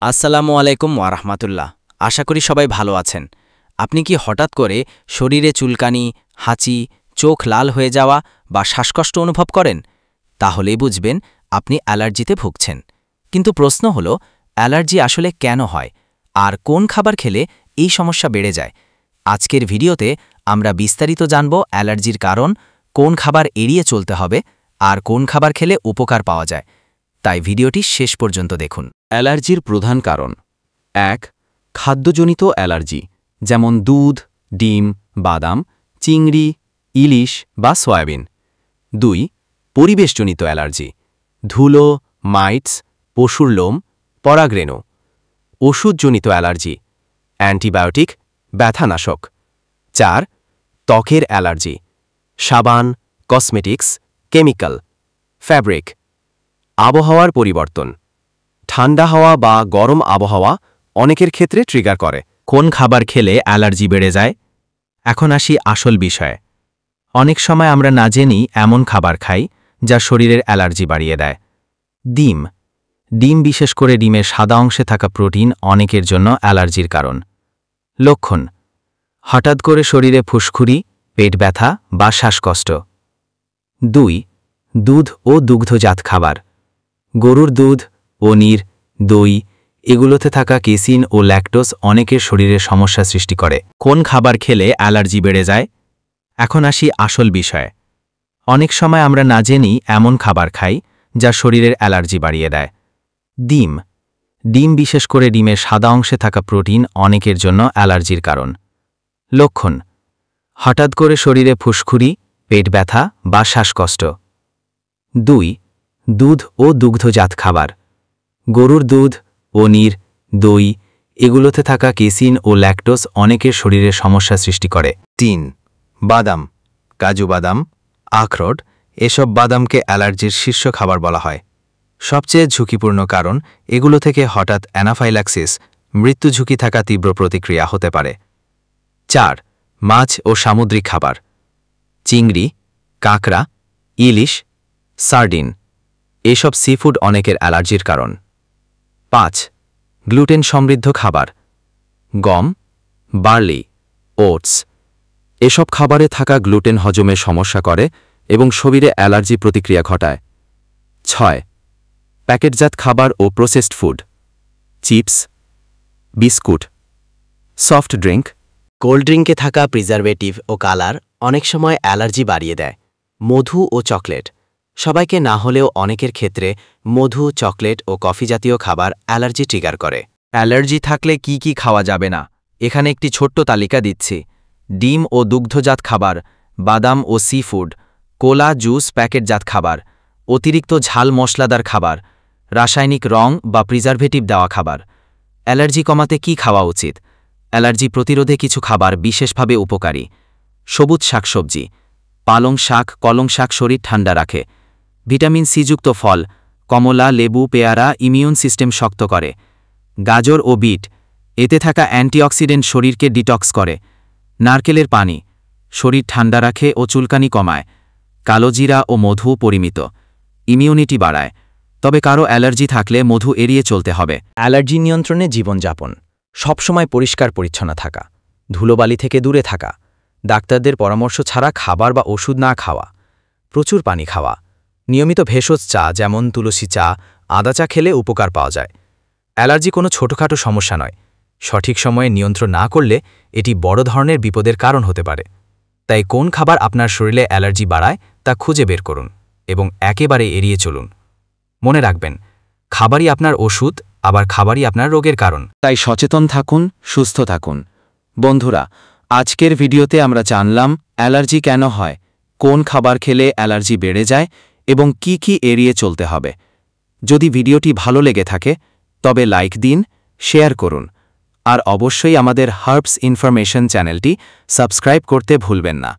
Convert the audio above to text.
আসসালামু আলাইকুম ওয়ারাহমাতুল্লাহ। আশা করি সবাই ভালো আছেন। আপনি কি হঠাৎ করে শরীরে চুলকানি, হাঁচি, চোখ লাল হয়ে যাওয়া বা শ্বাসকষ্ট অনুভব করেন? তাহলেই বুঝবেন আপনি অ্যালার্জিতে ভুগছেন। কিন্তু প্রশ্ন হলো, অ্যালার্জি আসলে কেন হয় আর কোন খাবার খেলে এই সমস্যা বেড়ে যায়? আজকের ভিডিওতে আমরা বিস্তারিত জানব অ্যালার্জির কারণ, কোন খাবার এড়িয়ে চলতে হবে আর কোন খাবার খেলে উপকার পাওয়া যায়। তাই ভিডিওটি শেষ পর্যন্ত দেখুন। অ্যালার্জির প্রধান কারণ: ১. খাদ্যজনিত অ্যালার্জি, যেমন দুধ, ডিম, বাদাম, চিংড়ি, ইলিশ বা সয়াবিন। ২. পরিবেশজনিত অ্যালার্জি, ধুলো, মাইটস, পশুর লোম, পরাগরেণু। ওষুধজনিত অ্যালার্জি, অ্যান্টিবায়োটিক, ব্যথানাশক। ৪. ত্বকের অ্যালার্জি, সাবান, কসমেটিক্স, কেমিক্যাল, ফ্যাব্রিক। আবহাওয়ার পরিবর্তন, ঠান্ডা হাওয়া বা গরম আবহাওয়া অনেকের ক্ষেত্রে ট্রিগার করে। কোন খাবার খেলে অ্যালার্জি বেড়ে যায়? এখন আসি আসল বিষয়ে। অনেক সময় আমরা না জেনেই এমন খাবার খাই যা শরীরের অ্যালার্জি বাড়িয়ে দেয়। ডিম, বিশেষ করে ডিমের সাদা অংশে থাকা প্রোটিন অনেকের জন্য অ্যালার্জির কারণ। লক্ষণ: হঠাৎ করে শরীরে ফুসকুড়ি, পেট ব্যথা বা শ্বাসকষ্ট। ২. দুধ ও দুগ্ধজাত খাবার, গরুর দুধ, পনির, দই, এগুলোতে থাকা কেসিন ও ল্যাকটোজ অনেকের শরীরে সমস্যা সৃষ্টি করে। কোন খাবার খেলে অ্যালার্জি বেড়ে যায়? এখন আসি আসল বিষয়ে। অনেক সময় আমরা না জেনেই এমন খাবার খাই যা শরীরের অ্যালার্জি বাড়িয়ে দেয়। ডিম, বিশেষ করে ডিমের সাদা অংশে থাকা প্রোটিন অনেকের জন্য অ্যালার্জির কারণ। লক্ষণ: হঠাৎ করে শরীরে ফুসকুড়ি, পেট ব্যথা বা শ্বাসকষ্ট। ২. দুধ ও দুগ্ধজাত খাবার, গরুর দুধ, পনির, দই, এগুলোতে থাকা কেসিন ও ল্যাকটোজ অনেকের শরীরে সমস্যা সৃষ্টি করে। ৩. বাদাম, কাজু বাদাম, আখরোট, এসব বাদামকে অ্যালার্জির শীর্ষ খাবার বলা হয়। সবচেয়ে ঝুঁকিপূর্ণ কারণ, এগুলো থেকে হঠাৎ অ্যানাফাইল্যাক্সিস, মৃত্যু ঝুঁকি থাকা তীব্র প্রতিক্রিয়া হতে পারে। ৪. মাছ ও সামুদ্রিক খাবার, চিংড়ি, কাঁকড়া, ইলিশ, সার্ডিন, এসব সিফুড অনেকের অ্যালার্জির কারণ। ৫. গ্লুটেন সমৃদ্ধ খাবার, গম, বার্লি, ওটস, এসব খাবারে থাকা গ্লুটেন হজমে সমস্যা করে এবং শরীরে অ্যালার্জি প্রতিক্রিয়া ঘটায়। ৬. প্যাকেটজাত খাবার ও processed food, chips, biscuit, soft drink. Cold ড্রিঙ্কে থাকা প্রিজারভেটিভ ও কালার অনেক সময় অ্যালার্জি বাড়িয়ে দেয়। মধু ও চকলেট, সবাইকে না হলেও অনেকের ক্ষেত্রে মধু, চকলেট ও কফি জাতীয় খাবার অ্যালার্জি ট্রিগার করে। অ্যালার্জি থাকলে কি কি খাওয়া যাবে না, এখানে একটি ছোট্ট তালিকা দিচ্ছি। ডিম ও দুগ্ধজাত খাবার, বাদাম ও সি ফুড, কোলা, জুস, প্যাকেটজাত খাবার, অতিরিক্ত ঝাল মশলাদার খাবার, রাসায়নিক রং বা প্রিজারভেটিভ দেওয়া খাবার। অ্যালার্জি কমাতে কি খাওয়া উচিত? অ্যালার্জি প্রতিরোধে কিছু খাবার বিশেষভাবে উপকারী। সবুজ শাকসবজি, পালং শাক, কলং শাক শরীর ঠান্ডা রাখে। ভিটামিন সি যুক্ত ফল, কমলা, লেবু, পেয়ারা ইমিউন সিস্টেম শক্ত করে। গাজর ও বিট, এতে থাকা অ্যান্টিঅক্সিডেন্ট শরীরকে ডিটক্স করে। নারকেলের পানি, শরীর ঠান্ডা রাখে ও চুলকানি কমায়। কালোজিরা ও মধু পরিমিত, ইমিউনিটি বাড়ায়। তবে কারো অ্যালার্জি থাকলে মধু এড়িয়ে চলতে হবে। অ্যালার্জি নিয়ন্ত্রণে জীবনযাপন: সবসময় পরিষ্কার পরিচ্ছন্ন থাকা, ধুলোবালি থেকে দূরে থাকা, ডাক্তারদের পরামর্শ ছাড়া খাবার বা ওষুধ না খাওয়া, প্রচুর পানি খাওয়া, নিয়মিত ভেষজ চা যেমন তুলসী চা, আদা চা খেলে উপকার পাওয়া যায়। অ্যালার্জি কোনো ছোটখাটো সমস্যা নয়, সঠিক সময়ে নিয়ন্ত্রণ না করলে এটি বড় ধরনের বিপদের কারণ হতে পারে। তাই কোন খাবার আপনার শরীরে অ্যালার্জি বাড়ায় তা খুঁজে বের করুন এবং একেবারে এড়িয়ে চলুন। মনে রাখবেন, খাবারই আপনার ওষুধ, আবার খাবারই আপনার রোগের কারণ। তাই সচেতন থাকুন, সুস্থ থাকুন। বন্ধুরা, আজকের ভিডিওতে আমরা জানলাম অ্যালার্জি কেন হয়, কোন খাবার খেলে অ্যালার্জি বেড়ে যায় এবং কি কি এড়িয়ে চলতে হবে। যদি ভিডিওটি ভালো লেগে থাকে তবে লাইক দিন, শেয়ার করুন আর অবশ্যই আমাদের হার্বস ইনফরমেশন চ্যানেলটি সাবস্ক্রাইব করতে ভুলবেন না।